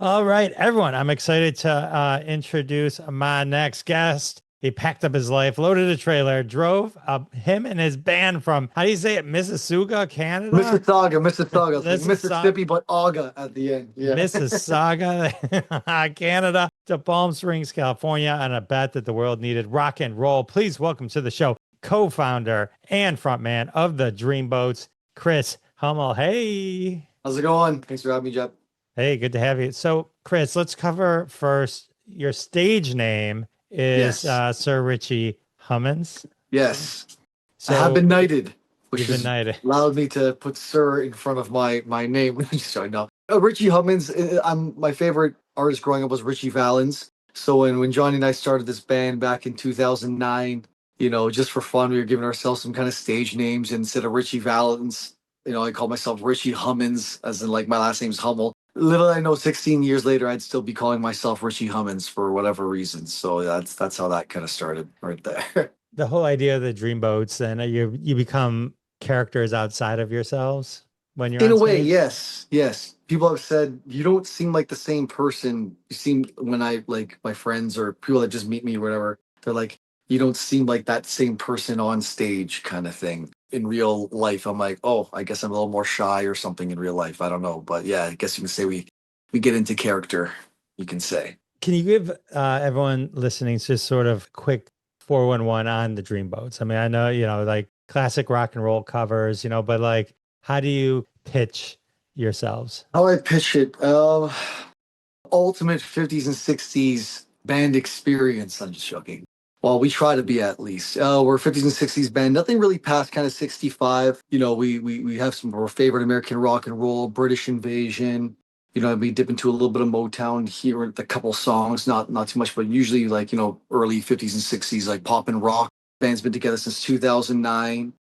All right, everyone. I'm excited to introduce my next guest. He packed up his life, loaded a trailer, drove him and his band from, how do you say it, Mississauga, Canada? Mississauga. It's like Mississauga, Mississippi, but Auga at the end. Yeah. Mississauga, Canada, to Palm Springs, California, on a bet that the world needed rock and roll. Please welcome to the show co-founder and frontman of the Dreamboats, Chris Hummel. Hey. How's it going? Thanks for having me, Jeff. Hey, good to have you. So, Chris, let's cover first. Your stage name is Yes. Sir Richie Hummins. Yes. I have So been knighted, which you've been has knighted. allowed me to put Sir in front of my name. Sorry, no. Richie Hummins, my favorite artist growing up was Richie Valens. So when Johnny and I started this band back in 2009, just for fun, we were giving ourselves some kind of stage names. And instead of Richie Valens, I call myself Richie Hummins, as in like my last name's Hummel. Little I know, 16 years later, I'd still be calling myself Richie Hummins for whatever reasons. So that's how that kind of started right there. The whole idea of the Dreamboats, and you become characters outside of yourselves when you're In on a way, stage. yes, yes. People have said you don't seem like the same person. You seem when I like my friends or people that just meet me or whatever, they're like, you don't seem like that same person on stage kind of thing. In real life, I'm like, oh, I guess I'm a little more shy or something in real life. I don't know. But yeah, I guess you can say we get into character, you can say. Can you give everyone listening just sort of quick 411 on the Dreamboats? I mean, I know, like classic rock and roll covers, but like, how do you pitch yourselves? How I pitch it, ultimate 50s and 60s band experience. I'm just joking. Well, we try to be at least. We're a 50s and 60s band. Nothing really past kind of 65. We have some of our favorite American rock and roll, British Invasion. We dip into a little bit of Motown here with a couple songs, not too much, but usually like, early 50s and 60s, like pop and rock. Band's been together since 2009.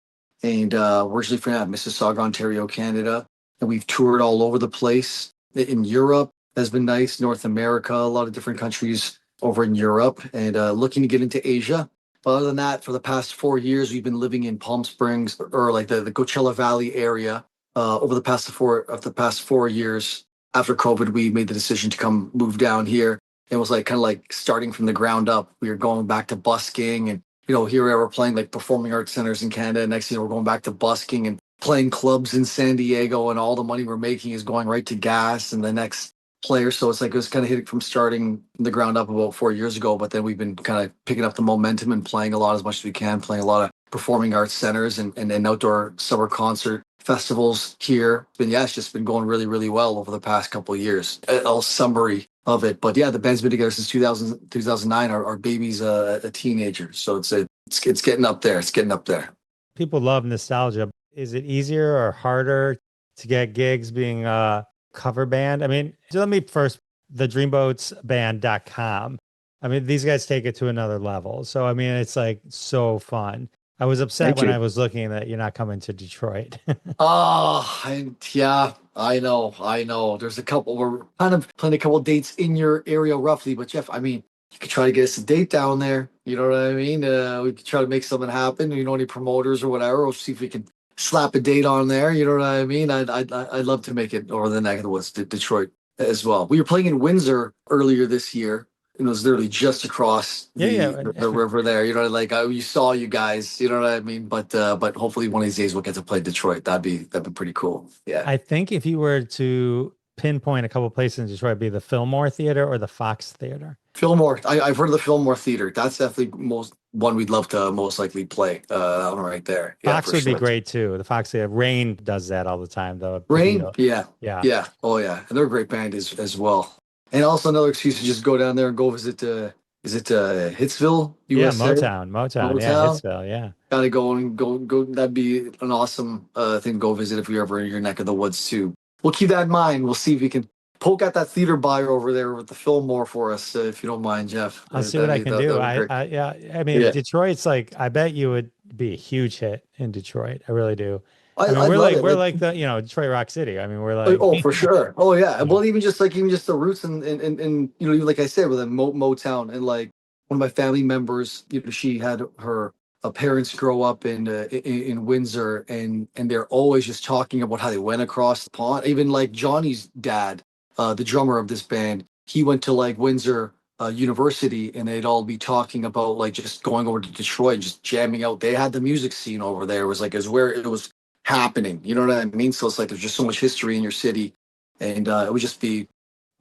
And we're originally from Mississauga, Ontario, Canada. And we've toured all over the place. In Europe has been nice, North America, a lot of different countries over in Europe, and looking to get into Asia. But other than that, for the past 4 years, we've been living in Palm Springs or like the Coachella Valley area. Over the past 4 years, after COVID, we made the decision to come move down here. It was like kind of like starting from the ground up. We were going back to busking, and here we are playing like performing arts centers in Canada. Next year, we're going back to busking and playing clubs in San Diego, and all the money we're making is going right to gas and the next player. So it's like it was kind of hitting from starting from the ground up about 4 years ago. But then we've been kind of picking up the momentum and playing a lot as much as we can, playing a lot of performing arts centers and outdoor summer concert festivals here. And yeah, it's just been going really, really well over the past couple of years. All summary of it. But yeah, the band's been together since 2009. Our baby's a teenager. So it's getting up there. It's getting up there. People love nostalgia. Is it easier or harder to get gigs being a cover band? I mean, so let me first, the dreamboatsband.com. I mean, these guys take it to another level. So, I mean, it's like so fun. I was upset Thank when I you. was looking that you're not coming to Detroit. Oh, and yeah, I know, I know. There's a couple. We're kind of planning a couple dates in your area roughly, but Jeff, I mean, you could try to get us a date down there. You know what I mean? We could try to make something happen. Any promoters or whatever. We'll see if we can slap a date on there. You know what I mean? I'd love to make it over the neck of the woods to Detroit as well. We were playing in Windsor earlier this year. It was literally just across Yeah, the river there. Like you saw you guys. You know what I mean? But hopefully one of these days we'll get to play Detroit. That'd be pretty cool. Yeah. I think if you were to pinpoint a couple places in Detroit, it'd be the Fillmore Theater or the Fox Theater. Fillmore. I've heard of the Fillmore Theater. That's definitely most one we'd love to most likely play. That one right there. Yeah, Fox for would be sure. great too. The Fox Theater. Rain does that all the time, though. The Rain. Beatles. Yeah. Yeah. Yeah. Oh yeah. And they're a great band as well. And also another excuse to just go down there and go visit. Is it Hitsville, Yeah, USA? Motown. Yeah, Motown. Hitsville. Yeah. Gotta go and go. That'd be an awesome thing to go visit if you're ever in your neck of the woods too. We'll keep that in mind. We'll see if we can poke out that theater buyer over there with the Fillmore for us, if you don't mind, Jeff. I'll see what I can do. That'd be great. Yeah. I mean, Yeah, Detroit's like, I bet you would be a huge hit in Detroit. I really do. I mean, I'd love it. we're Like, like the, Detroit Rock City. I mean, we're like, oh, for sure. Oh, yeah. yeah. Well, even just the roots and even like I said, with a Motown and like one of my family members, she had her parents grow up in Windsor, and they're always just talking about how they went across the pond. Even like Johnny's dad the drummer of this band, he went to like Windsor University, and they'd all be talking about like just going over to Detroit and just jamming out. They had the music scene over there. It was like is where it was happening. You know what I mean? So it's like there's just so much history in your city, and it would just be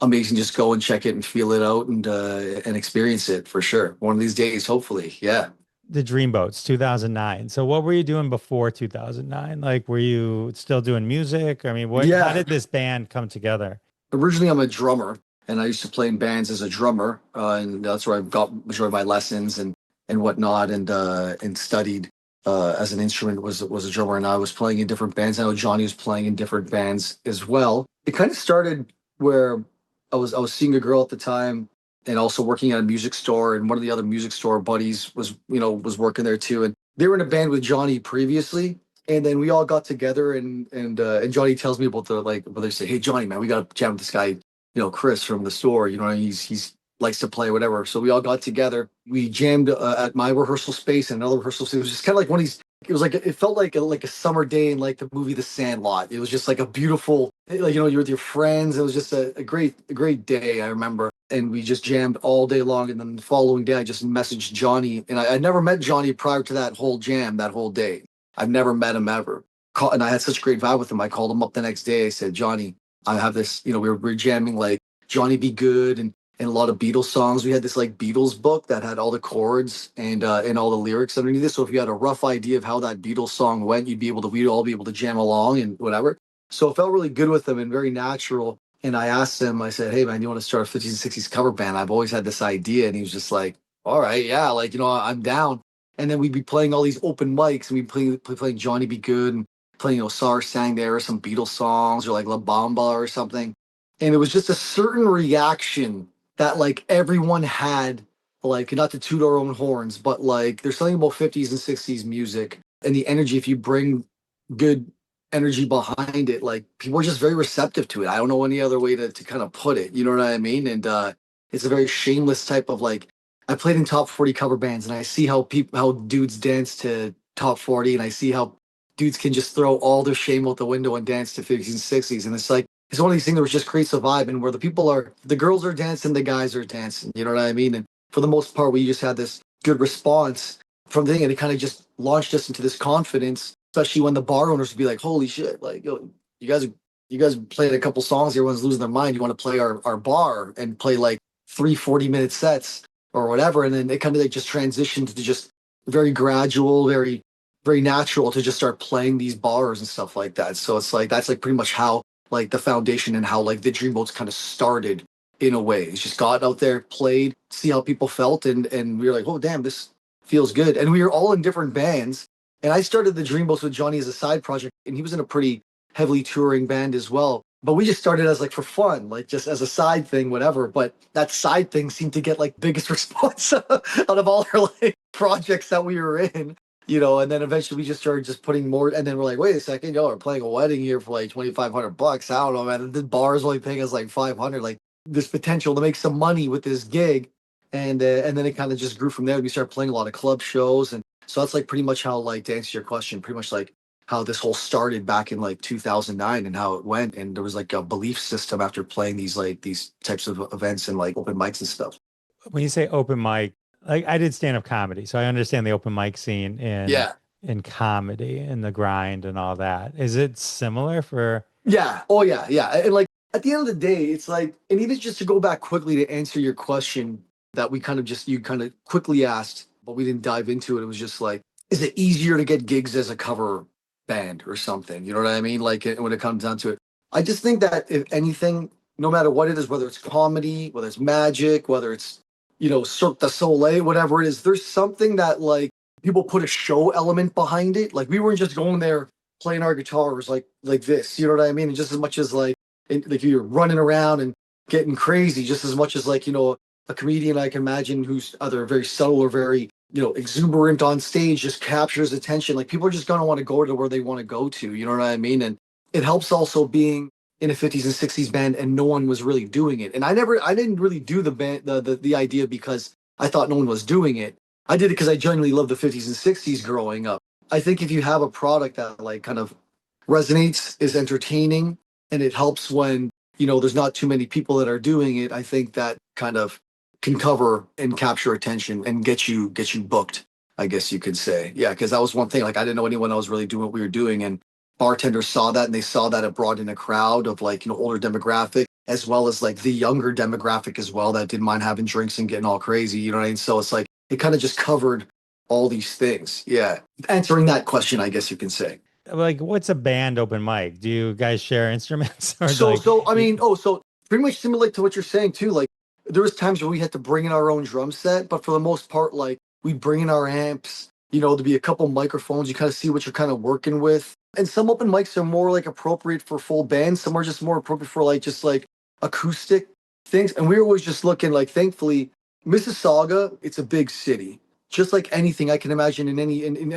amazing. Just go and check it and feel it out and experience it for sure. One of these days, hopefully. Yeah. The Dreamboats, 2009. So what were you doing before 2009? Like, were you still doing music? I mean, how Yeah. did this band come together? Originally, I'm a drummer, and I used to play in bands as a drummer, and that's where I got majority of my lessons and whatnot, and studied as an instrument. Was a drummer, and I was playing in different bands. I know Johnny was playing in different bands as well. It kind of started where I was seeing a girl at the time, and also working at a music store, and one of the other music store buddies was working there too, and they were in a band with Johnny previously. And then we all got together, and Johnny tells me about but they say, "Hey Johnny, man, we got to jam with this guy, Chris from the store. He's likes to play whatever." So we all got together. We jammed at my rehearsal space and another rehearsal space. It was just kind of like one of these. It was like it felt like a summer day in like the movie The Sandlot. It was just like a beautiful, like you're with your friends. It was just a great day. I remember, and we just jammed all day long. And then the following day, I just messaged Johnny, and I never met Johnny prior to that whole jam, that whole day. I've never met him ever. And I had such a great vibe with him. I called him up the next day. I said, "Johnny, I have this, we were jamming like Johnny Be Good and a lot of Beatles songs. We had this like Beatles book that had all the chords and all the lyrics underneath it. So if you had a rough idea of how that Beatles song went, we'd all be able to jam along and whatever." So it felt really good with him and very natural. And I asked him, I said, "Hey man, you want to start a 50s and 60s cover band? I've always had this idea." And he was just like, "All right, yeah, like, I'm down." And then we'd be playing all these open mics, and we'd playing Johnny Be Good, and playing, SAR sang there, or some Beatles songs, or like La Bamba or something. And it was just a certain reaction that like everyone had, like, not to toot our own horns, but like there's something about 50s and 60s music and the energy. If you bring good energy behind it, like people are just very receptive to it. I don't know any other way to kind of put it. You know what I mean? And it's a very shameless type of like, I played in top 40 cover bands, and I see how dudes dance to top 40, and I see how dudes can just throw all their shame out the window and dance to 50s and 60s. And it's like, it's one of these things that just creates a vibe, and where the girls are dancing, the guys are dancing. You know what I mean? And for the most part, we just had this good response from the thing, and it kind of just launched us into this confidence, especially when the bar owners would be like, "Holy shit, like, yo, you guys played a couple songs, everyone's losing their mind. You want to play our bar and play like 3 40-minute sets or whatever." And then it kind of like just transitioned to just very gradual, very, very natural to just start playing these bars and stuff like that. So it's like, that's like pretty much how like the foundation and how like the Dreamboats kind of started in a way. It's just got out there, played, see how people felt. And we were like, "Oh, damn, this feels good." And we were all in different bands. And I started the Dreamboats with Johnny as a side project, and he was in a pretty heavily touring band as well. But we just started as like for fun, like just as a side thing, whatever. But that side thing seemed to get like biggest response out of all our like projects that we were in, And then eventually we just started just putting more. And then we're like, "Wait a second, y'all are playing a wedding here for like $2,500. I don't know, man. The bar is only paying us like 500. Like, this potential to make some money with this gig." And then it kind of just grew from there. We started playing a lot of club shows, and so that's like pretty much how, like, to answer your question, pretty much like how this whole started back in like 2009 and how it went. And there was like a belief system after playing these types of events and like open mics and stuff. When you say open mic, like I did stand up comedy, so I understand the open mic scene Yeah. in comedy and the grind and all that. Is it similar for? Yeah. Oh, yeah. Yeah. And like at the end of the day, it's like, and even just to go back quickly to answer your question that you kind of quickly asked, but we didn't dive into it. It was just like, is it easier to get gigs as a cover band or something? You know what I mean? Like, when it comes down to it, I just think that if anything, no matter what it is, whether it's comedy, whether it's magic, whether it's, Cirque du Soleil, whatever it is, there's something that like people put a show element behind it. Like, we weren't just going there playing our guitars like this, you know what I mean? And just as much as like you're running around and getting crazy, just as much as like, a comedian I can imagine who's either very subtle or very, exuberant on stage just captures attention. Like, people are just gonna want to go to where they want to go to, you know what I mean? And it helps also being in a 50s and 60s band and no one was really doing it. And I didn't really do the band, the idea because I thought no one was doing it. I did it because I genuinely loved the 50s and 60s growing up. I think if you have a product that like kind of resonates, is entertaining, and it helps when there's not too many people that are doing it, I think that kind of can cover and capture attention and get you booked, I guess you could say. Yeah, because that was one thing. Like I didn't know anyone else really doing what we were doing, and bartenders saw that and they saw that it brought in a crowd of like older demographic as well as like the younger demographic as well that didn't mind having drinks and getting all crazy. You know what I mean? So it's like it kind of just covered all these things. Yeah, answering that question, I guess you can say. Like, what's a band open mic? Do you guys share instruments or So, like? so I mean, oh, so pretty much similar to what you're saying too. Like, there was times where we had to bring in our own drum set, but for the most part, like we bring in our amps. To be a couple microphones. You kind of see what you're kind of working with. And some open mics are more like appropriate for full band. Some are just more appropriate for like just like acoustic things. And we were always just looking like, thankfully, Mississauga, it's a big city. Just like anything I can imagine and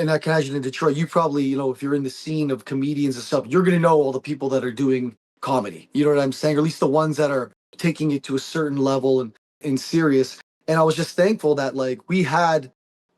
I can imagine in Detroit, you probably, if you're in the scene of comedians and stuff, you're gonna know all the people that are doing comedy. You know what I'm saying? Or at least the ones that are taking it to a certain level and serious. And I was just thankful that like we had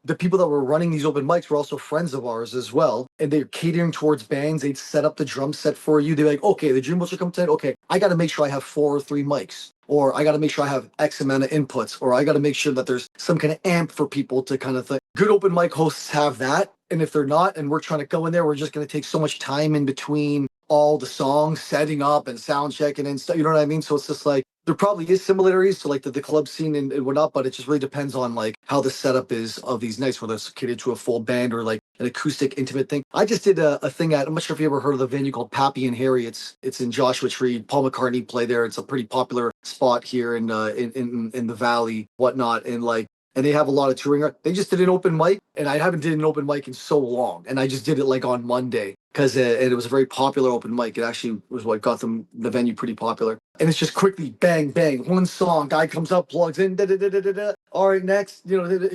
the people that were running these open mics were also friends of ours as well. And they're catering towards bands. They'd set up the drum set for you. They're like, okay, the Dreamboats are coming tonight. Okay, I got to make sure I have 4 or 3 mics. Or I got to make sure I have X amount of inputs. Or I got to make sure that there's some kind of amp for people to kind of think. Good open mic hosts have that. And if they're not, and we're trying to go in there, we're just going to take so much time in between all the songs, setting up and sound checking and stuff. You know what I mean? So it's just like, there probably is similarities to like the club scene and whatnot, but it just really depends on like how the setup is of these nights, whether it's catered to a full band or like an acoustic intimate thing. I just did a thing I'm not sure if you ever heard of the venue called Pappy and Harry. It's in Joshua Tree. Paul McCartney played there. It's a pretty popular spot here in the valley, whatnot. And they have a lot of touring. They just did an open mic, and I haven't did an open mic in so long. And I just did it like on Monday because it was a very popular open mic. It actually was what got the venue pretty popular. And it's just quickly bang bang, one song, guy comes up, plugs in, da da da da da da. All right, next. It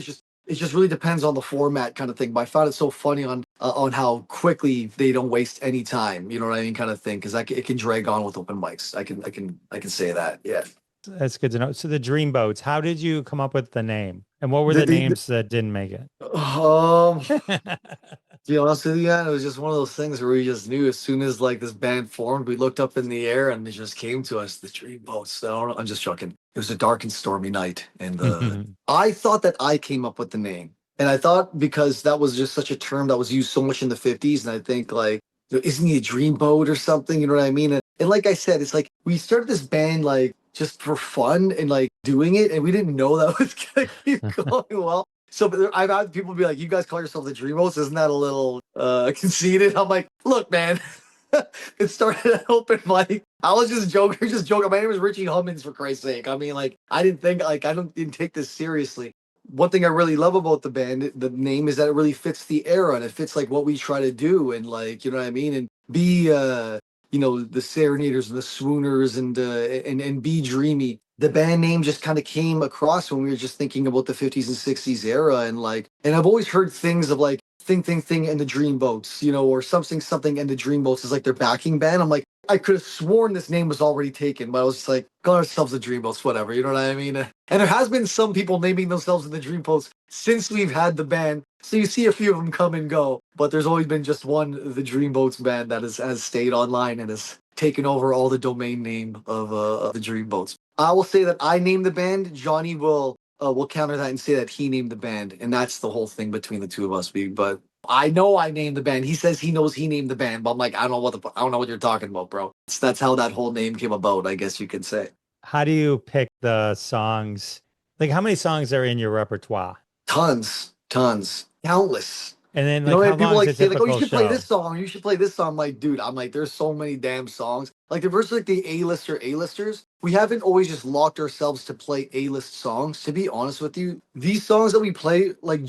just really depends on the format kind of thing. But I found it so funny on how quickly they don't waste any time. You know what I mean, kind of thing, because it can drag on with open mics. I can say that. Yeah. That's good to know. So the Dreamboats, how did you come up with the name? And what were the The, names that didn't make it? to be honest with you, it was just one of those things where we just knew as soon as like this band formed, we looked up in the air and it just came to us, the Dreamboats. So I'm just joking. It was a dark and stormy night, and I thought that I came up with the name, and I thought because that was just such a term that was used so much in the '50s, and I think like, isn't he a dreamboat or something? You know what I mean? And like I said, it's like we started this band like just for fun and like doing it, and we didn't know that was gonna keep going well. So I've had people be like, "You guys call yourself the Dreamboats? Isn't that a little conceited?" I'm like, "Look, man, it started at open mic. I was just joking, just joking. My name is Richie Hummins, for Christ's sake. I mean, like, I didn't think, like, didn't take this seriously. One thing I really love about the band, the name, is that it really fits the era and it fits like what we try to do and like, you know what I mean, and be, the serenaders and the swooners and be dreamy. The band name just kind of came across when we were just thinking about the 50s and 60s era, and I've always heard things of like thing and the Dreamboats, or something and the Dreamboats is like their backing band. I'm like, I could have sworn this name was already taken, but I was just like, call ourselves the Dreamboats, whatever, you know what I mean? And there has been some people naming themselves the Dreamboats since we've had the band. So you see a few of them come and go, but there's always been just one, the Dreamboats band, that has stayed online and has taken over all the domain name of the Dreamboats. I will say that I named the band. Johnny will counter that and say that he named the band, and that's the whole thing between the two of us. But I know I named the band. He says he knows he named the band, but I'm like, I don't know what you're talking about, bro. That's how that whole name came about, I guess you could say. How do you pick the songs? Like, how many songs are in your repertoire? Tons, countless. And then, You know, like, how and people long is like a say like, "Oh, you typical should play show? this song. You should play this song." I'm like, dude, there's so many damn songs. Like versus like the A-listers, we haven't always just locked ourselves to play A-list songs. To be honest with you, these songs that we play, like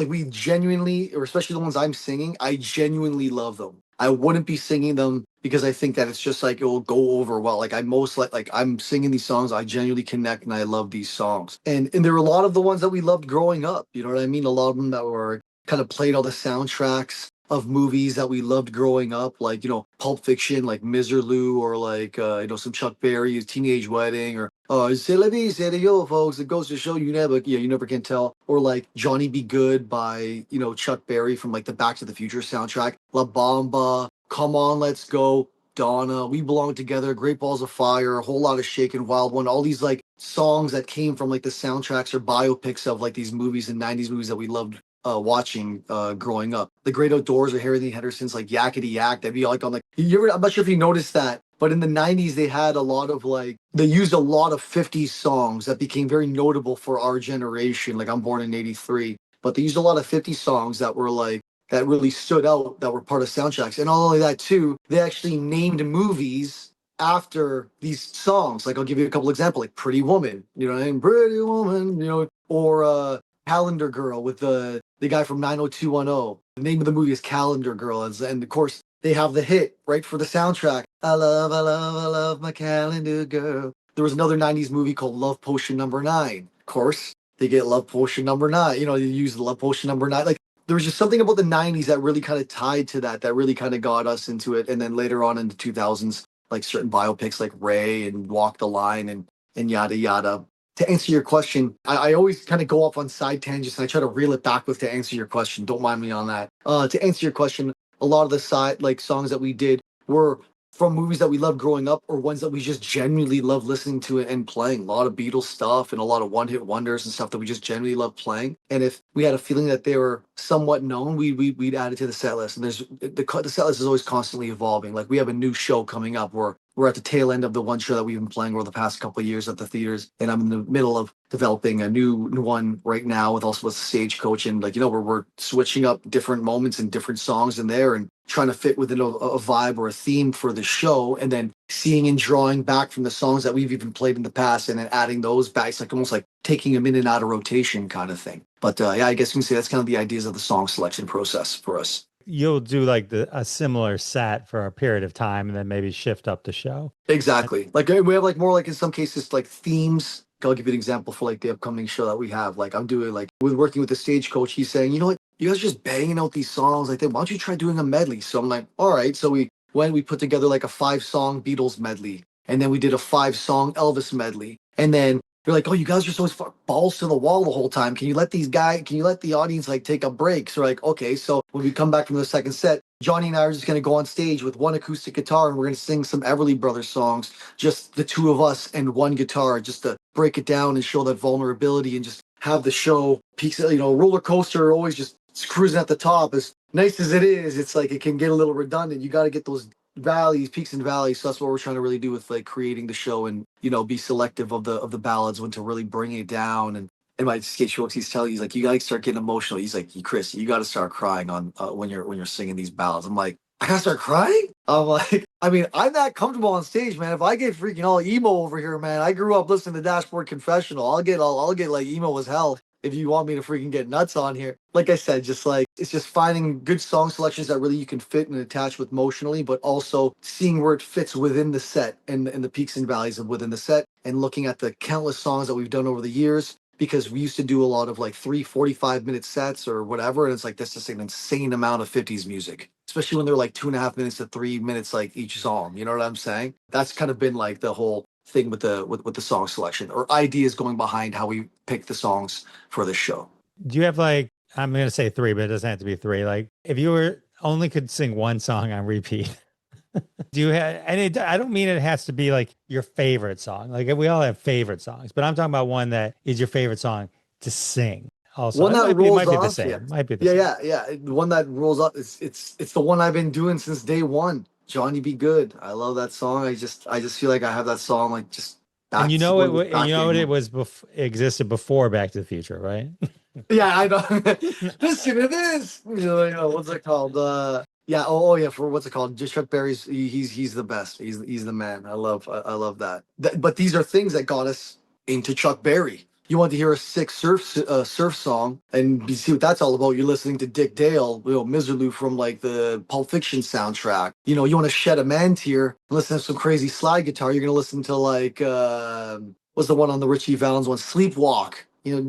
we genuinely, or especially the ones I'm singing, I genuinely love them. I wouldn't be singing them because I think that it's just like it will go over well. Like I'm singing these songs, I genuinely connect and I love these songs. And there were a lot of the ones that we loved growing up. You know what I mean? A lot of them that were kind of played all the soundtracks of movies that we loved growing up, like, Pulp Fiction, like Miserlou, or like, some Chuck Berry, Teenage Wedding, or C'est la vie, c'est yo, folks. It goes to show you never can tell. Or like Johnny Be Good by, Chuck Berry from like the Back to the Future soundtrack. La Bamba, Come On, Let's Go. Donna, We Belong Together, Great Balls of Fire, A Whole Lot of Shakin', Wild One, all these like songs that came from like the soundtracks or biopics of like these movies and 90s movies that we loved watching growing up. The Great Outdoors or Harry Dean Henderson's like Yakety Yak. That'd be like on like I'm not sure if you noticed that, but in the 90s they had a lot of like they used a lot of 50s songs that became very notable for our generation. Like I'm born in 83, but they used a lot of 50s songs that were like that really stood out that were part of soundtracks. And not only that too, they actually named movies after these songs. Like I'll give you a couple examples, like Pretty Woman, you know, and Pretty Woman, you know, or Calendar Girl with the guy from 90210. The name of the movie is Calendar Girl, and of course they have the hit right for the soundtrack. I love my calendar girl. There was another 90s movie called Love Potion Number 9. Of course, they get Love Potion Number 9. You know, you use the Love Potion Number 9. Like there was just something about the 90s that really kind of tied to that really kind of got us into it. And then later on in the 2000s, like certain biopics like Ray and Walk the Line and yada yada. To answer your question, I always kind of go off on side tangents and I try to reel it back with to answer your question. Don't mind me on that. To answer your question, a lot of the side like songs that we did were from movies that we loved growing up or ones that we just genuinely love listening to and playing. A lot of Beatles stuff and a lot of one-hit wonders and stuff that we just genuinely love playing. And if we had a feeling that they were somewhat known, we'd add it to the set list. And there's the set list is always constantly evolving. Like we have a new show coming up where we're at the tail end of the one show that we've been playing over the past couple of years at the theaters, and I'm in the middle of developing a new one right now with Stagecoach, and like we're switching up different moments and different songs in there, and trying to fit within a vibe or a theme for the show, and then seeing and drawing back from the songs that we've even played in the past, and then adding those back. It's like almost like taking them in and out of rotation kind of thing. But yeah, I guess you can say that's kind of the ideas of the song selection process for us. You'll do like a similar set for a period of time and then maybe shift up the show. Exactly. Like we have like more like in some cases like themes. I'll give you an example for like the upcoming show that we have. Like I'm doing like with working with the Stagecoach, he's saying, you know what, you guys are just banging out these songs. Like, why don't you try doing a medley? So I'm like, all right. So we put together like a 5-song Beatles medley, and then we did a 5-song Elvis medley, and then they're like, oh, you guys are so balls to the wall the whole time. Can you let the audience like take a break? So we're like, okay. So when we come back from the second set, Johnny and I are just going to go on stage with one acoustic guitar and we're going to sing some Everly Brothers songs, just the two of us and one guitar, just to break it down and show that vulnerability and just have the show peaks. Roller coaster always just cruising at the top. As nice as it is, it's like it can get a little redundant. You got to get those peaks and valleys. So that's what we're trying to really do with like creating the show, and be selective of the ballads when to really bring it down. And my skate coach, he's telling, he's like, you gotta start getting emotional. He's like, Chris, you gotta start crying on when you're singing these ballads. I'm like, I gotta start crying? I'm like, I mean, I'm that comfortable on stage, man. If I get freaking all emo over here, man, I grew up listening to Dashboard Confessional. I'll get like emo as hell if you want me to freaking get nuts on here. Like I said, just like it's just finding good song selections that really you can fit and attach with emotionally, but also seeing where it fits within the set and the peaks and valleys of within the set, and looking at the countless songs that we've done over the years. Because we used to do a lot of like 45-minute sets or whatever, and it's like that's just an insane amount of 50s music, especially when they're like 2.5 minutes to 3 minutes like each song. You know what I'm saying? That's kind of been like the whole thing with the song selection or ideas going behind how we pick the songs for the show. Do you have like, I'm going to say 3, but it doesn't have to be 3. Like if you only could sing one song on repeat, do you have, and I don't mean it has to be like your favorite song. Like we all have favorite songs, but I'm talking about one that is your favorite song to sing. Also, one that rolls off, the same. yeah. Might be the same. Yeah. The one that rolls up. It's the one I've been doing since day one. Johnny Be Good. I love that song. I just feel like I have that song like just. And it existed before Back to the Future, right? Yeah, I know. Listen to this. What's it called? Yeah. Oh yeah. For what's it called? Just Chuck Berry's. He's the best. He's the man. I love that. But these are things that got us into Chuck Berry. You want to hear a sick surf song and see what that's all about. You're listening to Dick Dale, Miserlou from like the Pulp Fiction soundtrack. You want to shed a man tear and listen to some crazy slide guitar. You're gonna listen to like what's the one on the Richie Valens one? Sleepwalk. The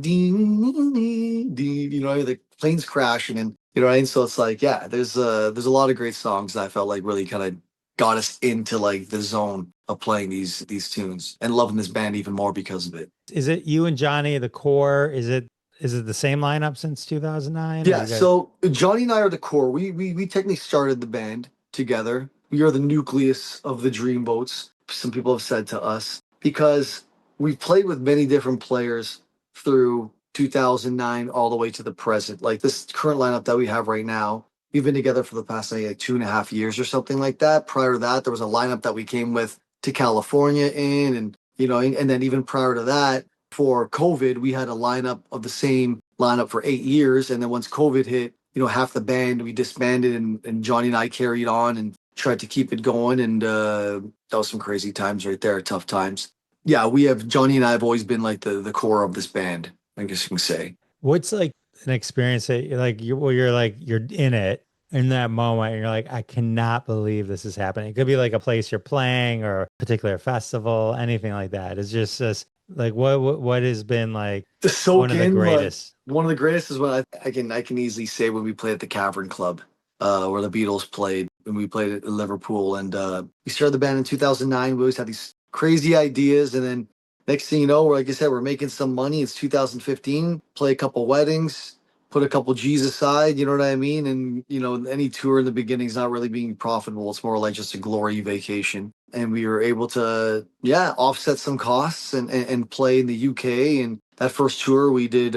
planes crashing and what I mean. So it's like, yeah, there's a lot of great songs that I felt like really kind of got us into like the zone of playing these tunes and loving this band even more because of it. Is it you and Johnny, the core? Is it the same lineup since 2009? Yeah, so Johnny and I are the core. We technically started the band together. we are the nucleus of the Dreamboats. Some people have said to us because we've played with many different players through 2009 all the way to the present. Like this current lineup that we have right now, we've been together for the past like 2.5 years or something like that. Prior to that, there was a lineup that we came with to California in, and and then even prior to that, for COVID, we had a lineup of the same lineup for 8 years, and then once COVID hit, half the band we disbanded, and Johnny and I carried on and tried to keep it going, and that was some crazy times right there, tough times. Yeah, Johnny and I have always been like the core of this band, I guess you can say. What's like an experience that you're in it in that moment and you're like, I cannot believe this is happening. It could be like a place you're playing or a particular festival, anything like that. It's just this like what has been like To soak one of the in, but greatest. one of the greatest is what I can easily say when we played at the Cavern Club, where the Beatles played, and we played at Liverpool, and we started the band in 2009. We always had these crazy ideas, and then next thing you know, like I said, we're making some money. It's 2015. Play a couple weddings, put a couple G's aside. You know what I mean? And any tour in the beginning is not really being profitable. It's more like just a glory vacation. And we were able to, yeah, offset some costs and play in the UK. And that first tour, we did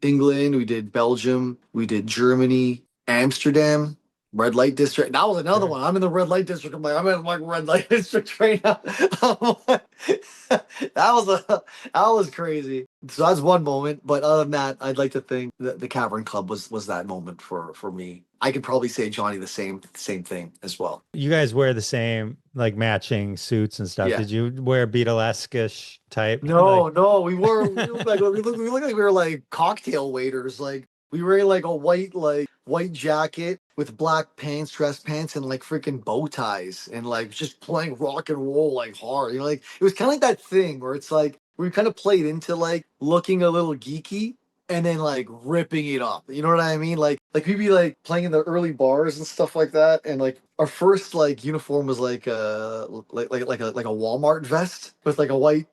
England, we did Belgium, we did Germany, Amsterdam, red light district. That was another one. I'm in the red light district. I'm in like red light district right now. That was crazy. So that's one moment. But other than that, I'd like to think that the Cavern Club was that moment for me. I could probably say Johnny the same thing as well. You guys wear the same like matching suits and stuff. Yeah. Did you wear Beatlesque-ish type? No, no, we look like we were like cocktail waiters. Like we were wearing like a white jacket with black pants, dress pants, and like freaking bow ties, and like just playing rock and roll like hard. Like it was kind of like that thing where it's like we kind of played into like looking a little geeky and then like ripping it up. You know what I mean? Like we'd be like playing in the early bars and stuff like that, and like our first like uniform was like like a Walmart vest with like a white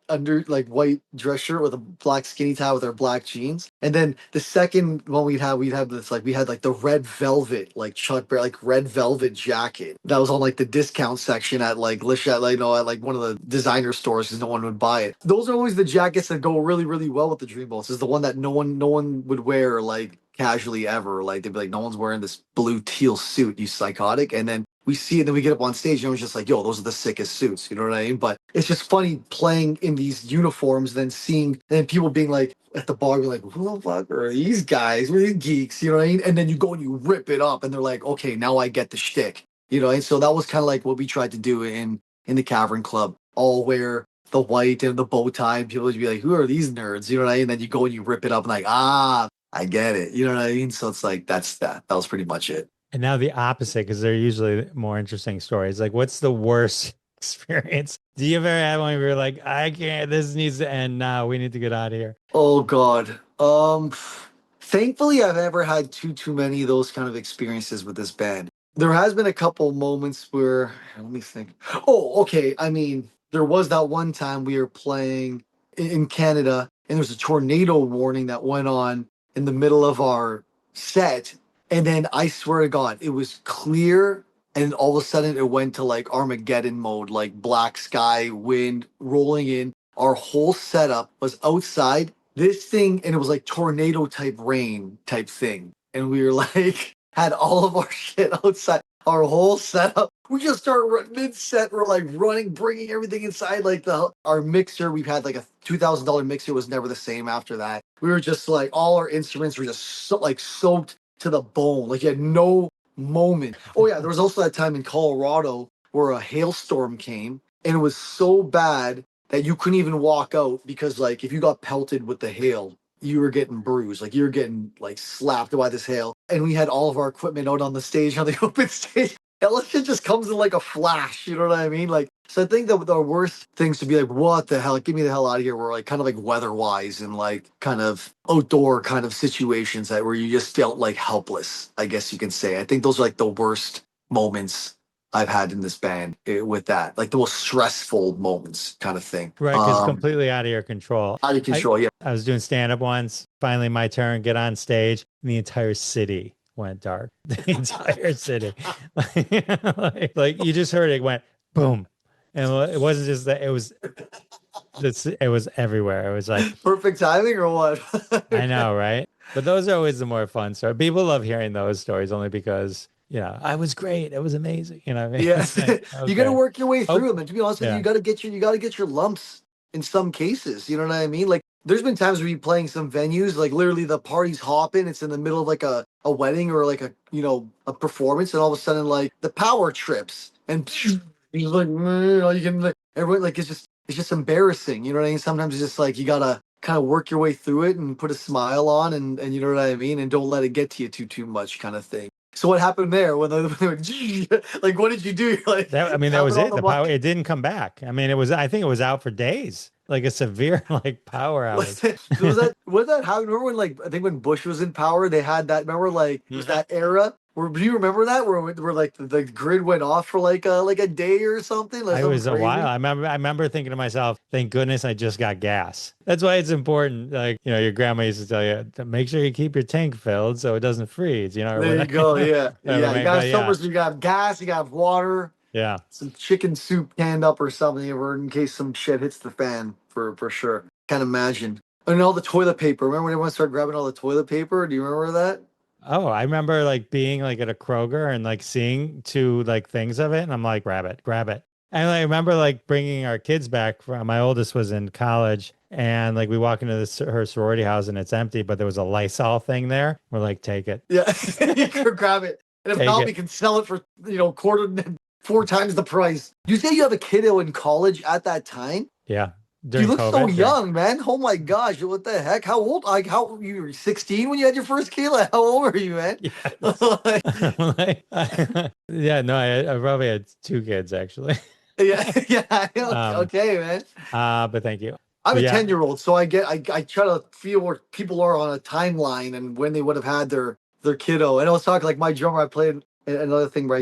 dress shirt with a black skinny tie with our black jeans. And then the second one we'd have this like we had like the red velvet like Chuck Berry like red velvet jacket that was on like the discount section at like Lisha, like at like one of the designer stores because no one would buy it. Those are always the jackets that go really really well with the Dreamboats. Is the one that no one would wear like casually ever. Like they'd be like, no one's wearing this blue teal suit, you psychotic. And then we see it, and then we get up on stage, and everyone's just like, yo, those are the sickest suits. You know what I mean? But it's just funny playing in these uniforms, then seeing, and people being like, at the bar, being like, who the fuck are these guys? Who are these geeks? You know what I mean? And then you go and you rip it up, and they're like, okay, now I get the shtick. And so that was kind of like what we tried to do in the Cavern Club. All wear the white and the bow tie, and people would be like, who are these nerds? You know what I mean? And then you go and you rip it up, and like, I get it. You know what I mean? So it's like, that's that. That was pretty much it. And now the opposite, because they're usually more interesting stories. Like, what's the worst experience? Do you ever have one where you're like, I can't, this needs to end now. We need to get out of here. Oh God. Thankfully I've never had too many of those kind of experiences with this band. There has been a couple moments where let me think. Oh, okay. I mean, there was that one time we were playing in Canada, and there's a tornado warning that went on in the middle of our set. And then I swear to God, it was clear. And all of a sudden it went to like Armageddon mode, like black sky, wind rolling in. Our whole setup was outside this thing, and it was like tornado type rain type thing. And we were like, had all of our shit outside, our whole setup. We just start mid set. We're like running, bringing everything inside. Like our mixer, we've had like a $2,000 mixer, was never the same after that. We were just like, all our instruments were just like soaked to the bone. Like you had no moment. Oh yeah, there was also that time in Colorado where a hailstorm came, and it was so bad that you couldn't even walk out because like if you got pelted with the hail, you were getting bruised. Like you were getting like slapped by this hail. And we had all of our equipment out on the stage, on the open stage. And shit just comes in like a flash. You know what I mean? Like, so I think that the worst things to be like, what the hell? Get me the hell out of here. Were like kind of like weather wise and like kind of outdoor kind of situations that where you just felt like helpless, I guess you can say. I think those are like the worst moments I've had in this band with that, like the most stressful moments kind of thing. Right. Because completely out of your control. Out of control. Yeah. I was doing stand up once. Finally, my turn, get on stage, and the entire city went dark. The entire city. Like you just heard it went boom. And it wasn't just that, it was everywhere. It was like, Perfect timing or what? I know, right? But those are always the more fun stories. People love hearing those stories only because, I was great. It was amazing. You know what I mean? Yeah, It's like, you got to okay. work your way Oh, through them. And to be honest with you, yeah. you got to get your lumps in some cases. You know what I mean? Like, there's been times where you're playing some venues, like literally the party's hopping. It's in the middle of like a wedding or like a performance, and all of a sudden like the power trips, and he's like, "Man," you can like everyone like it's just embarrassing. You know what I mean? Sometimes it's just like you gotta kind of work your way through it and put a smile on, and you know what I mean, and don't let it get to you too much, kind of thing. So what happened there when they were like, what did you do? You're like That tapping was on it. the The power, mic. it didn't come back. I mean, I think it was out for days, like a severe like power outage. Was that how? Remember when like I think when Bush was in power, they had that. Remember like it was Mhm. that era where do you remember that where like the grid went off for like a day or something, like I something was a while. crazy. I remember thinking to myself, thank goodness I just got gas. That's why it's important. Like, your grandma used to tell you to make sure you keep your tank filled so it doesn't freeze, or There you whatever. go. Yeah, Whatever, yeah. You man. got But yeah, summers. You got gas. You got water. yeah. Some chicken soup canned up or something, or in case some shit hits the fan for sure. Can't imagine. And all the toilet paper. Remember when everyone started grabbing all the toilet paper? Do you remember that? Oh, I remember like being like at a Kroger and like seeing two like things of it, and I'm like, grab it, grab it. And I remember like bringing our kids back from my oldest was in college, and like we walk into her sorority house and it's empty, but there was a Lysol thing there. We're like, take it, Yeah, you can grab it, and if take not, it. we can sell it for quarter four times the price. You say you have a kiddo in college at that time? Yeah, You during look so COVID, during young, man. Oh my gosh, what the heck? How old? Like how you were 16 when you had your first kid? Like, how old were you, man? yes. Like, yeah, no, I probably had two kids actually. Yeah, yeah. Um, Okay, man. but thank you. I'm But a yeah, 10-year-old, so I try to feel where people are on a timeline and when they would have had their kiddo. And I was talking like my drummer, I played another thing where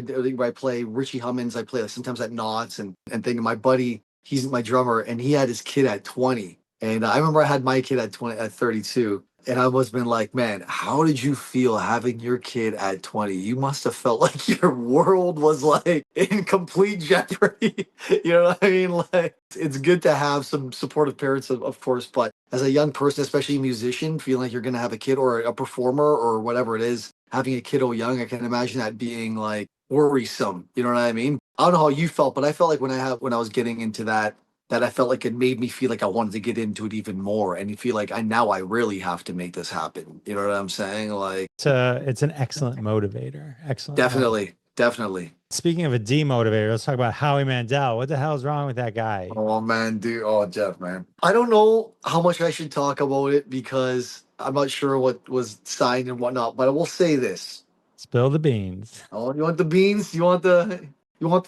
I play Richie Hummins. I play like, sometimes at Knots and thinking my buddy, he's my drummer, and he had his kid at 20. And I remember I had my kid at 32. And I must have been like, man, how did you feel having your kid at 20? You must have felt like your world was like in complete jeopardy. You know what I mean? Like, it's good to have some supportive parents, of course, but as a young person, especially a musician, feeling like you're going to have a kid or a performer or whatever it is, having a kiddo young, I can imagine that being like worrisome. You know what I mean? I don't know how you felt, but I felt like when I was getting into that I felt like it made me feel like I wanted to get into it even more and feel like I really have to make this happen. You know what I'm saying? Like it's an excellent motivator. Excellent motivator. definitely, definitely. Speaking of a demotivator, let's talk about Howie Mandel. What the hell is wrong with that guy? Oh man, dude. Oh Jeff, man. I don't know how much I should talk about it because I'm not sure what was signed and whatnot, but I will say this. Spill the beans. Oh, you want the beans? You want the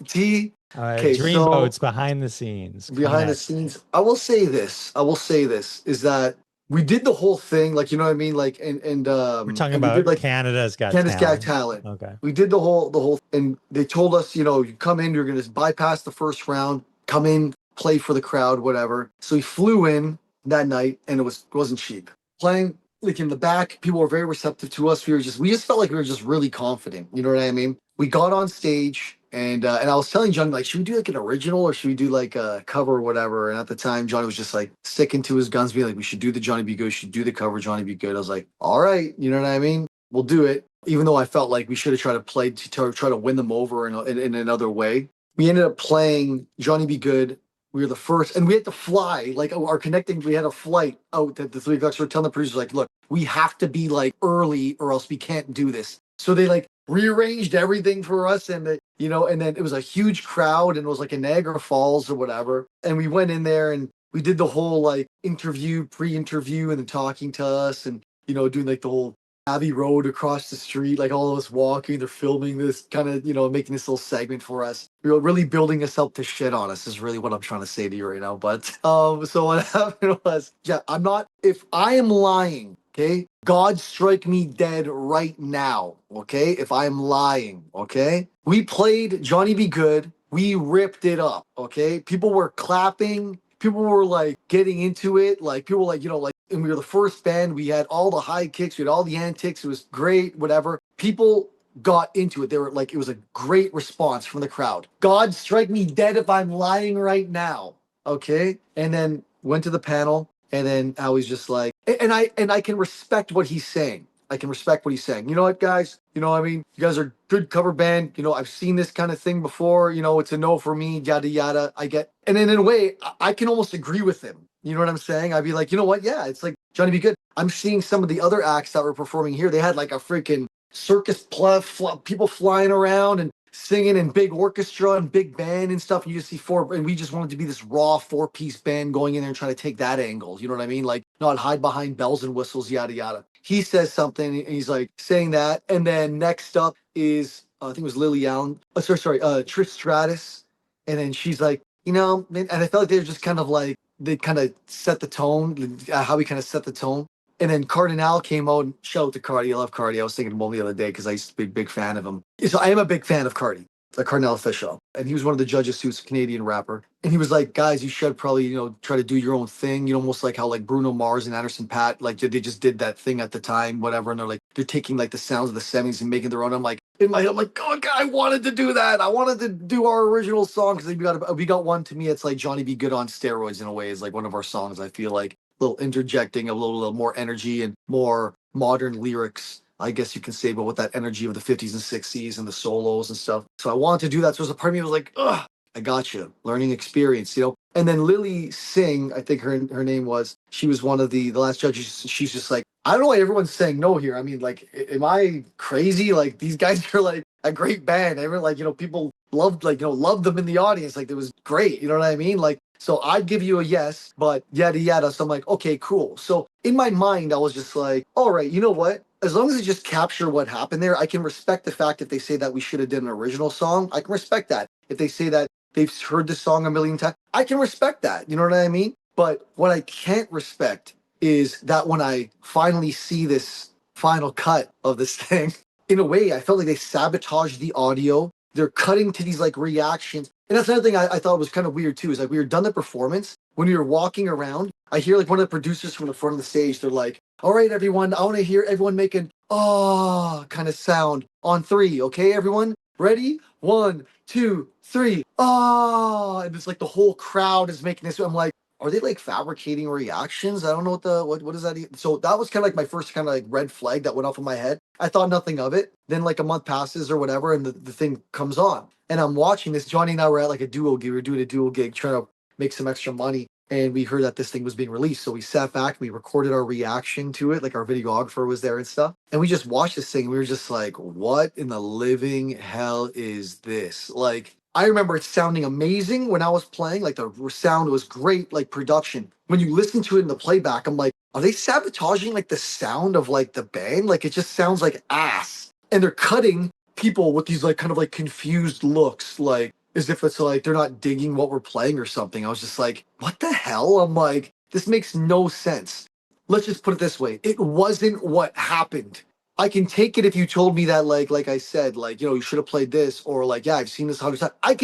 tea? Okay, so Dreamboats behind the scenes coming behind the at you. scenes, I will say this. I will say this is that we did the whole thing, like you know what I mean, like We're talking and we did about like Canada's Got Candace Got Talent. Talent. Okay. We did the whole, and they told us, you come in, you're gonna bypass the first round, come in, play for the crowd, whatever. So we flew in that night, and it wasn't cheap. Playing like in the back, people were very receptive to us. We just felt like we were just really confident. You know what I mean? We got on stage. And I was telling Johnny, like, should we do like an original or should we do like a cover or whatever? And at the time, Johnny was just like sticking to his guns, being like, we should do the Johnny B. Good, we should do the cover Johnny B. Good. I was like, all right, you know what I mean? We'll do it. Even though I felt like we should have tried to play to try to win them over in another way. We ended up playing Johnny B. Good. We were the first, and we had to fly, like our connecting, we had a flight out at the 3 o'clock. So we're telling the producers, like, look, we have to be like early or else we can't do this. So they like rearranged everything for us and then it was a huge crowd and it was like in Niagara Falls or whatever. And we went in there and we did the whole like pre-interview and then talking to us and, doing like the whole Abbey Road across the street, like all of us walking, they're filming this kind of, making this little segment for us. We were really building us up to shit on us is really what I'm trying to say to you right now. But so what happened was, yeah, if I am lying, okay, God strike me dead right now, okay, if I'm lying, okay? We played Johnny B. Good. We ripped it up, okay? People were clapping. People were like getting into it. Like people were like, like and we were the first band. We had all the high kicks, we had all the antics. It was great, whatever. People got into it. They were like, it was a great response from the crowd. God strike me dead if I'm lying right now. Okay. And then went to the panel, and then Howie's just like, and I can respect what he's saying. I can respect what he's saying. You know what, guys? You know what I mean? You guys are good cover band. You know, I've seen this kind of thing before. You know, it's a no for me, yada, yada. I get, and then in a way, I can almost agree with him. You know what I'm saying? I'd be like, you know what? Yeah, it's like, Johnny Be Good. I'm seeing some of the other acts that were performing here. They had like a freaking circus people flying around and singing in big orchestra and big band and stuff. And you just see and we just wanted to be this raw 4-piece band going in there and trying to take that angle. You know what I mean? Like, not hide behind bells and whistles, yada, yada. He says something, and he's like saying that. And then next up is, I think it was Lily Allen. Trish Stratus. And then she's like, you know, and I felt like they were just kind of like, they kind of set the tone, how he kind of set the tone. And then Cardinal came out, and shout out to Cardi. I love Cardi. I was thinking of him the other day because I used to be a big fan of him. So I am a big fan of Cardi, like Cardinal Official. And he was one of the judges who's a Canadian rapper. And he was like, guys, you should probably, you know, try to do your own thing. You know, almost like how like Bruno Mars and Anderson .Paak, like they just did that thing at the time, whatever. And they're taking like the sounds of the 70s and making their own. I'm like, in my head, I'm like, oh, God, I wanted to do that. I wanted to do our original song because we got one, to me, it's like Johnny Be Good on steroids in a way, is like one of our songs, I feel like. Little interjecting a little more energy and more modern lyrics, I guess you can say, but with that energy of the 50s and 60s and the solos and stuff. So I wanted to do that. So there's a part of me that was like, ugh, I got you. Learning experience, you know? And then Lily Singh, I think her name was, she was one of the last judges. She's just like, I don't know why everyone's saying no here. I mean, like, am I crazy? Like, these guys are like a great band. Everyone, like, you know, people loved them in the audience. Like, it was great. You know what I mean? Like, so I'd give you a yes, but yada yada. So I'm like, okay, cool. So in my mind, I was just like, all right, you know what? As long as it just capture what happened there, I can respect the fact if they say that we should have done an original song. I can respect that. If they say that they've heard the song a million times, I can respect that. You know what I mean? But what I can't respect is that when I finally see this final cut of this thing, in a way, I felt like they sabotaged the audio. They're cutting to these like reactions. And that's another thing I thought was kind of weird too, is like we were done the performance. When we were walking around, I hear like one of the producers from the front of the stage, they're like, all right, everyone, I want to hear everyone make an ah kind of sound on 3. Okay, everyone? Ready? 1, 2, 3. Ah. And it's like the whole crowd is making this. I'm like, are they like fabricating reactions? I don't know what is that? So that was kind of like my first kind of like red flag that went off in my head. I thought nothing of it. Then like a month passes or whatever, and the thing comes on. And I'm watching this. Johnny and I were at like a duo gig. We were doing a duo gig, trying to make some extra money. And we heard that this thing was being released. So we sat back and we recorded our reaction to it. Like our videographer was there and stuff. And we just watched this thing. And we were just like, what in the living hell is this? Like, I remember it sounding amazing when I was playing. Like the sound was great, like production. When you listen to it in the playback, I'm like, are they sabotaging like the sound of like the band? Like it just sounds like ass. And they're cutting people with these like kind of like confused looks, like as if it's like they're not digging what we're playing or something. I was just like, what the hell? I'm like, this makes no sense. Let's just put it this way. It wasn't what happened. I can take it if you told me that, like I said, like, you know, you should have played this, or like, yeah, I've seen this 100 times. I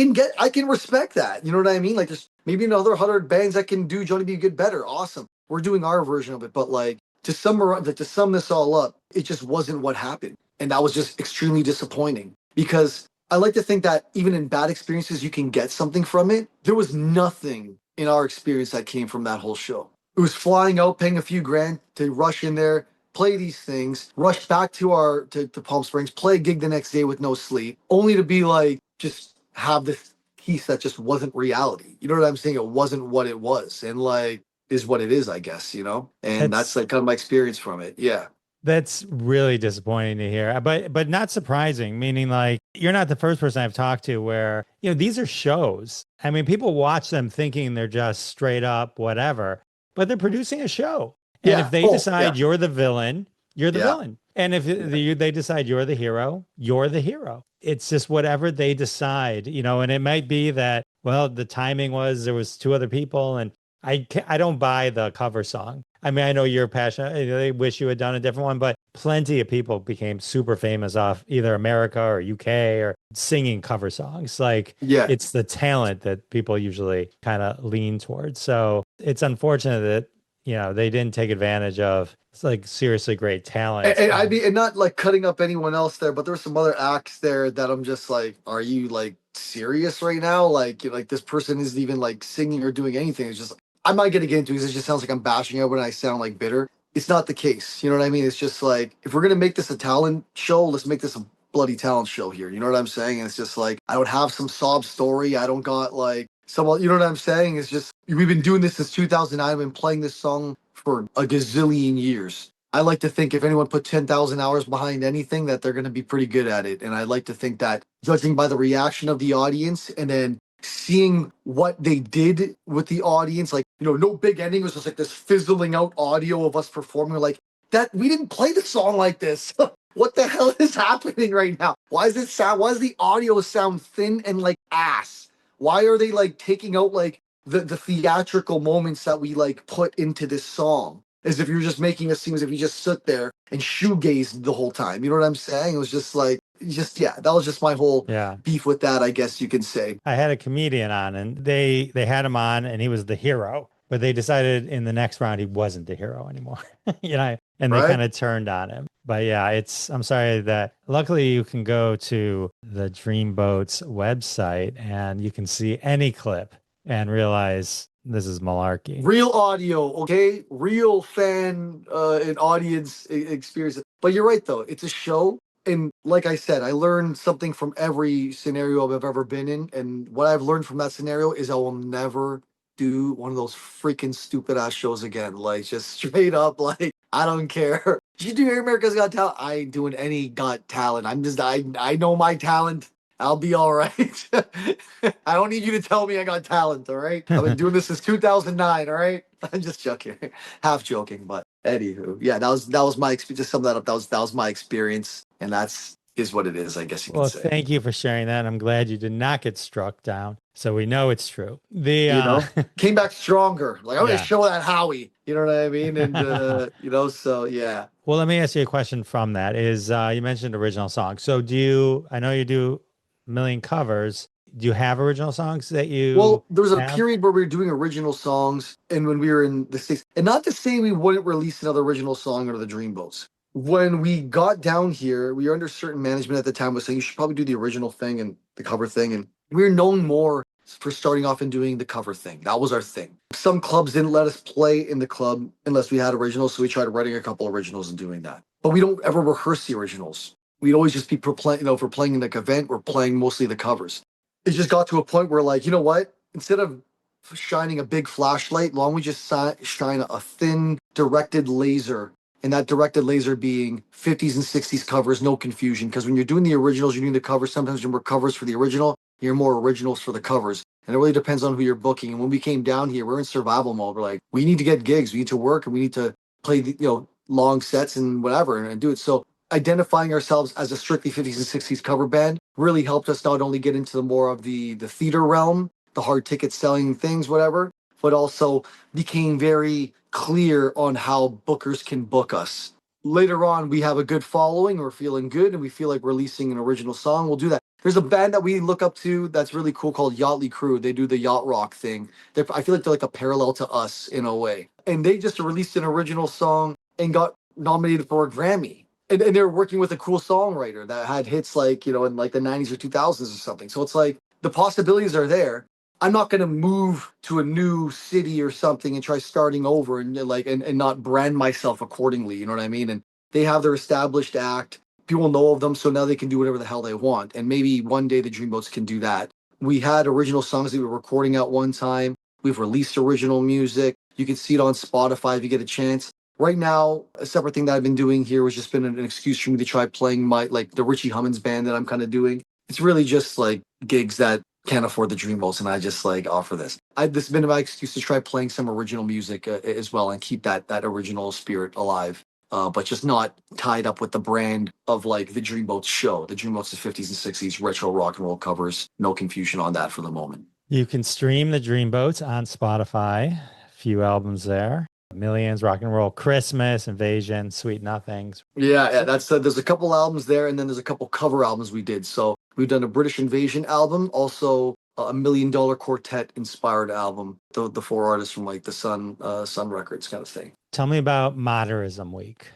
can respect that. You know what I mean? Like, there's maybe another 100 bands that can do Johnny Be Good better. Awesome. We're doing our version of it. But like, to sum this all up, it just wasn't what happened. And that was just extremely disappointing, because I like to think that even in bad experiences, you can get something from it. There was nothing in our experience that came from that whole show. It was flying out, paying a few grand to rush in there, play these things, rush back to Palm Springs, play a gig the next day with no sleep, only to be like, just have this piece that just wasn't reality. You know what I'm saying? It wasn't what it was. And like, is what it is, I guess, you know? And that's like kind of my experience from it. Yeah. That's really disappointing to hear, but not surprising, meaning like you're not the first person I've talked to where, you know, these are shows. I mean, people watch them thinking they're just straight up whatever, but they're producing a show. And if they decide you're the villain, you're the villain. And if they decide you're the hero, you're the hero. It's just whatever they decide, you know, and it might be that, well, the timing was there was 2 other people, and I don't buy the cover song. I mean, I know you're passionate. They wish you had done a different one, but plenty of people became super famous off either America or UK or singing cover songs. Like, it's the talent that people usually kind of lean towards. So it's unfortunate that they didn't take advantage of like seriously great talent. And I mean, and not like cutting up anyone else there, but there's some other acts there that I'm just like, are you like serious right now? Like, like this person isn't even like singing or doing anything. It's just, I'm not gonna get into it because it just sounds like I'm bashing it when I sound like bitter. It's not the case. You know what I mean? It's just like, if we're gonna make this a talent show, let's make this a bloody talent show here. You know what I'm saying? And it's just like, I don't have some sob story. I don't got like some, you know what I'm saying? It's just, we've been doing this since 2009. I've been playing this song for a gazillion years. I like to think if anyone put 10,000 hours behind anything, that they're going to be pretty good at it. And I like to think that judging by the reaction of the audience and then seeing what they did with the audience, like, no big ending. It was just like this fizzling out audio of us performing like that. We didn't play the song like this. What the hell is happening right now? Why does the audio sound thin and like ass? Why are they like taking out like the theatrical moments that we like put into this song? As if you're just making it seem as if you just sit there and shoegaze the whole time. You know what I'm saying? It was just like, that was just my whole beef with that, I guess you could say. I had a comedian on, and they had him on, and he was the hero. But they decided in the next round he wasn't the hero anymore. And they kind of turned on him. But yeah, I'm sorry that luckily you can go to the Dreamboats website and you can see any clip and realize this is malarkey. Real audio, okay? Real fan and audience experience. But you're right, though. It's a show. And like I said, I learned something from every scenario I've ever been in. And what I've learned from that scenario is I will never do one of those freaking stupid ass shows again. Like, just straight up, like, I don't care. Did you do America's Got Talent? I ain't doing any Got Talent. I know my talent. I'll be all right. I don't need you to tell me I got talent, all right? I've been doing this since 2009, all right? I'm just joking. Half joking, but anywho. Yeah, that was my experience. Just sum that up. That was my experience, and is what it is, I guess you could say. Well, thank you for sharing that. I'm glad you did not get struck down. So we know it's true. Came back stronger. Like, I'm going to show that Howie. You know what I mean? And, so yeah. Well, let me ask you a question from that is you mentioned original songs. So I know you do a million covers. Do you have original songs that you Well, there was a period where we were doing original songs, and when we were in the States, and not to say we wouldn't release another original song under the Dreamboats. When we got down here, we were under certain management at the time was saying you should probably do the original thing and the cover thing. And we were known more for starting off and doing the cover thing. That was our thing. Some clubs didn't let us play in the club unless we had originals, so we tried writing a couple originals and doing that. But we don't ever rehearse the originals. We'd always just be playing, if we're playing in like event, we're playing mostly the covers. It just got to a point where, like, you know what? Instead of shining a big flashlight, long we just shine a thin directed laser, and that directed laser being 50s and 60s covers, no confusion. Because when you're doing the originals, you're doing the covers. Sometimes you're more covers for the original, you're more originals for the covers. And it really depends on who you're booking. And when we came down here, we're in survival mode. We're like, we need to get gigs, we need to work, and we need to play the, long sets and whatever and do it. So identifying ourselves as a strictly 50s and 60s cover band really helped us not only get into the more of the theater realm, the hard ticket selling things, whatever, but also became very clear on how bookers can book us. Later on, we have a good following, we're feeling good, and we feel like releasing an original song, we'll do that. There's a band that we look up to that's really cool called Yachtly Crew. They do the yacht rock thing. I feel like they're like a parallel to us in a way. And they just released an original song and got nominated for a Grammy. And they were working with a cool songwriter that had hits like, in like the 90s or 2000s or something. So it's like the possibilities are there. I'm not going to move to a new city or something and try starting over and not brand myself accordingly. You know what I mean? And they have their established act. People know of them, so now they can do whatever the hell they want. And maybe one day the Dreamboats can do that. We had original songs that we were recording at one time. We've released original music. You can see it on Spotify if you get a chance. Right now, a separate thing that I've been doing here has just been an excuse for me to try playing the Richie Hummins band that I'm kind of doing. It's really just like gigs that can't afford the Dreamboats, and I just like offer this. This has been my excuse to try playing some original music as well and keep that original spirit alive. But just not tied up with the brand of like the Dreamboats show. The Dreamboats is 50s and 60s retro rock and roll covers. No confusion on that for the moment. You can stream the Dreamboats on Spotify. A few albums there. Millions, Rock and Roll Christmas, Invasion, Sweet Nothings. Yeah, that's there's a couple albums there, and then there's a couple cover albums we did. So we've done a British Invasion album, also $1 million quartet inspired album. The four artists from like the Sun Records kind of thing. Tell me about Modernism Week.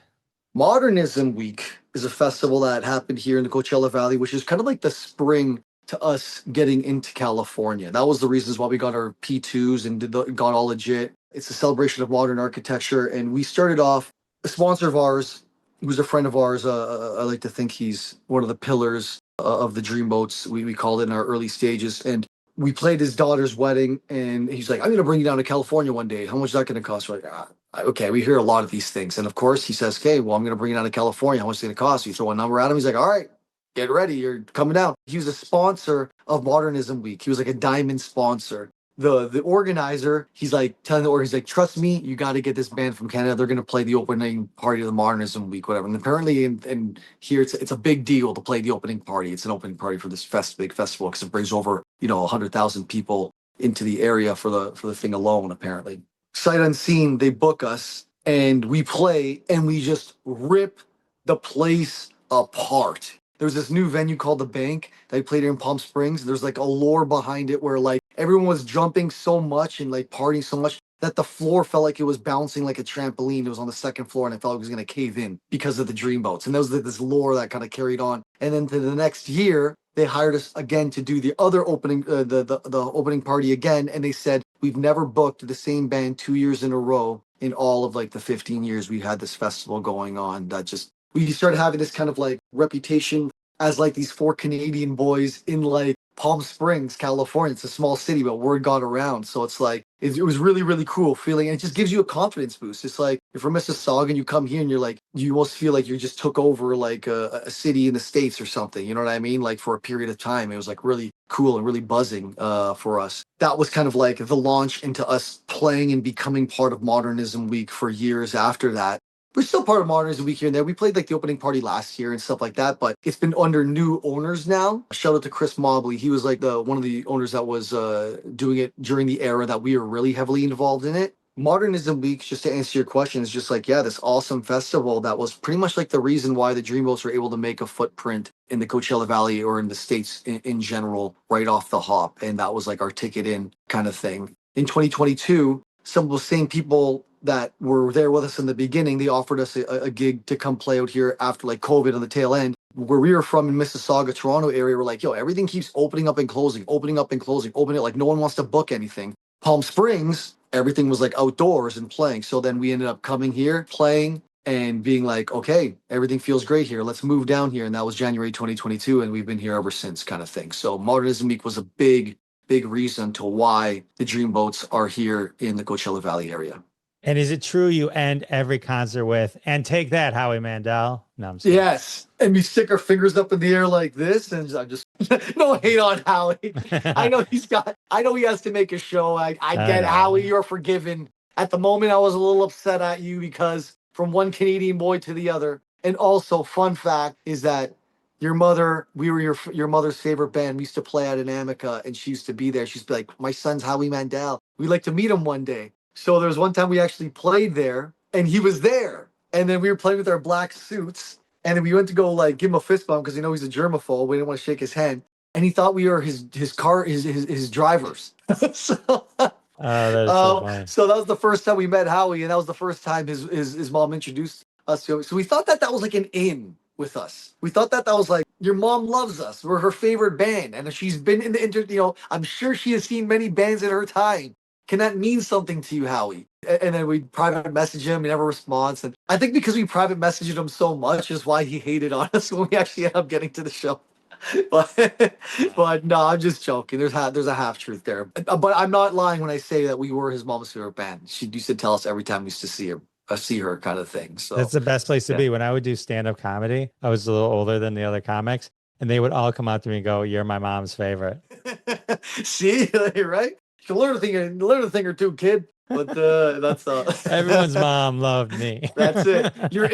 Modernism Week is a festival that happened here in the Coachella Valley, which is kind of like the spring to us getting into California. That was the reasons why we got our P2s and got all legit. It's a celebration of modern architecture. And we started off, a sponsor of ours, who's a friend of ours. I like to think he's one of the pillars of the Dreamboats. We called it in our early stages. And we played his daughter's wedding. And he's like, I'm going to bring you down to California one day. How much is that going to cost? We're like, okay, we hear a lot of these things. And of course, he says, okay, well, I'm going to bring you down to California. How much is it going to cost? You throw a number at him. He's like, all right, get ready. You're coming down. He was a sponsor of Modernism Week. He was like a diamond sponsor. The organizer, he's like telling the organizer, he's like, trust me, you got to get this band from Canada. They're going to play the opening party of the Modernism Week, whatever. And apparently in here, it's a big deal to play the opening party. It's an opening party for this big festival because it brings over, 100,000 people into the area for the thing alone, apparently. Sight unseen, they book us and we play and we just rip the place apart. There's this new venue called The Bank that I played here in Palm Springs. There's like a lore behind it where like everyone was jumping so much and like partying so much that the floor felt like it was bouncing like a trampoline. It was on the second floor and I felt like it was going to cave in because of the Dreamboats. And there was this lore that kind of carried on. And then to the next year, they hired us again to do the other opening, the opening party again. And they said, we've never booked the same band 2 years in a row in all of like the 15 years we had this festival going on. We started having this kind of like reputation as like these four Canadian boys in like Palm Springs, California. It's a small city, but word got around. So it's like, it was really, really cool feeling. And it just gives you a confidence boost. It's like, if you're from Mississauga and you come here and you're like, you almost feel like you just took over like a city in the States or something. You know what I mean? Like for a period of time, it was like really cool and really buzzing for us. That was kind of like the launch into us playing and becoming part of Modernism Week for years after that. We're still part of Modernism Week here and there. We played like the opening party last year and stuff like that, but it's been under new owners now. Shout out to Chris Mobley. He was like one of the owners that was doing it during the era that we were really heavily involved in it. Modernism Week, just to answer your question, is just like, yeah, this awesome festival that was pretty much like the reason why the Dreamboats were able to make a footprint in the Coachella Valley or in the States in general right off the hop. And that was like our ticket in kind of thing. In 2022, some of the same people that were there with us in the beginning, they offered us a gig to come play out here after like COVID on the tail end. Where we were from in Mississauga, Toronto area, we're like, yo, everything keeps opening up and closing, opening up and closing, opening it. Like no one wants to book anything. Palm Springs, everything was like outdoors and playing. So then we ended up coming here, playing and being like, okay, everything feels great here. Let's move down here. And that was January 2022. And we've been here ever since kind of thing. So Modernism Week was a big reason to why the Dreamboats are here in the Coachella Valley area. And is it true you end every concert with, and take that, Howie Mandel? No, I'm sorry. Yes. And we stick our fingers up in the air like this. And I'm just, no hate on Howie. I know he has to make a show. I get Howie, you're forgiven. At the moment, I was a little upset at you because from one Canadian boy to the other. And also, fun fact is that your mother, we were your mother's favorite band. We used to play at an Amica and she used to be there. She'd be like, my son's Howie Mandel. We'd like to meet him one day. So there was one time we actually played there and he was there. And then we were playing with our black suits. And then we went to go like give him a fist bump because he's a germaphobe. We didn't want to shake his hand. And he thought we were his drivers. So so that was the first time we met Howie. And that was the first time his mom introduced us to him. So we thought that was like an in with us. We thought that was like, your mom loves us. We're her favorite band. And she's been in the I'm sure she has seen many bands in her time. Can that mean something to you, Howie? And then we private message him, he never responds. And I think because we private messaged him so much is why he hated on us when we actually ended up getting to the show. But no, I'm just joking. There's a half truth there. But I'm not lying when I say that we were his mom's favorite band. She used to tell us every time we used to see her kind of thing. So that's the best place to be. When I would do stand-up comedy, I was a little older than the other comics, and they would all come out to me and go, "You're my mom's favorite." See, right? You can learn a thing or two, kid. But that's everyone's mom loved me. That's it. You're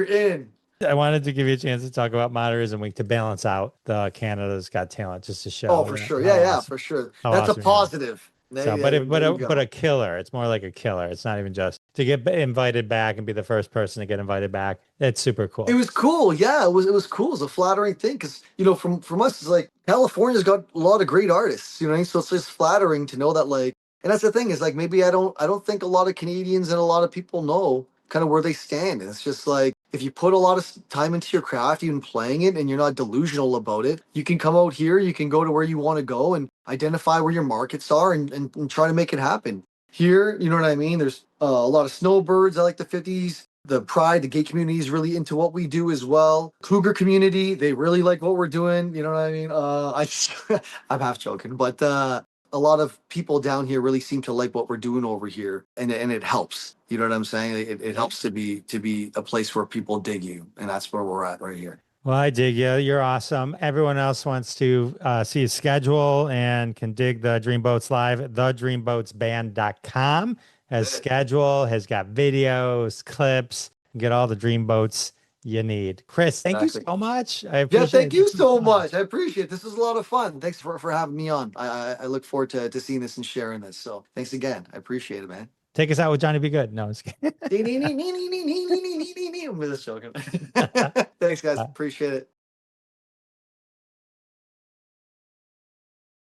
in. I wanted to give you a chance to talk about Modernism Week to balance out the Canada's Got Talent, just to show. Oh, for sure. Yeah, for sure. That's awesome, a positive. There, So, yeah, there you but go. a killer. It's more like a killer. It's not even just to get invited back and be the first person to get invited back. It's super It cool. was cool. Yeah, it was cool. It was a flattering thing because from us, it's like California's got a lot of great artists. You know what I mean? So it's just flattering to know that like, and that's the thing is like maybe I don't think a lot of Canadians and a lot of people know kind of where they stand. And it's just like if you put a lot of time into your craft, even playing it, and you're not delusional about it, you can come out here. You can go to where you want to go and identify where your markets are and try to make it happen. Here, you know what I mean? There's a lot of snowbirds. I like the 50s. The Pride, the gay community is really into what we do as well. Cougar community, they really like what we're doing. You know what I mean? I'm half joking, but a lot of people down here really seem to like what we're doing over here, and it helps. You know what I'm saying? It helps to be a place where people dig you, and that's where we're at right here. Well, I dig you. You're awesome. Everyone else wants to see a schedule and can dig the Dreamboats live. TheDreamboatsBand.com has schedule, has got videos, clips, and get all the Dreamboats you need. Chris, thank you Exactly. so much. I Yeah, appreciate thank it. you This was so fun. much. I appreciate it. This was a lot of fun. Thanks for having me on. I look forward to seeing this and sharing this. So thanks again. I appreciate it, man. Take us out with Johnny Be Good. No, I'm just kidding. I'm just joking. Thanks, guys. Appreciate it.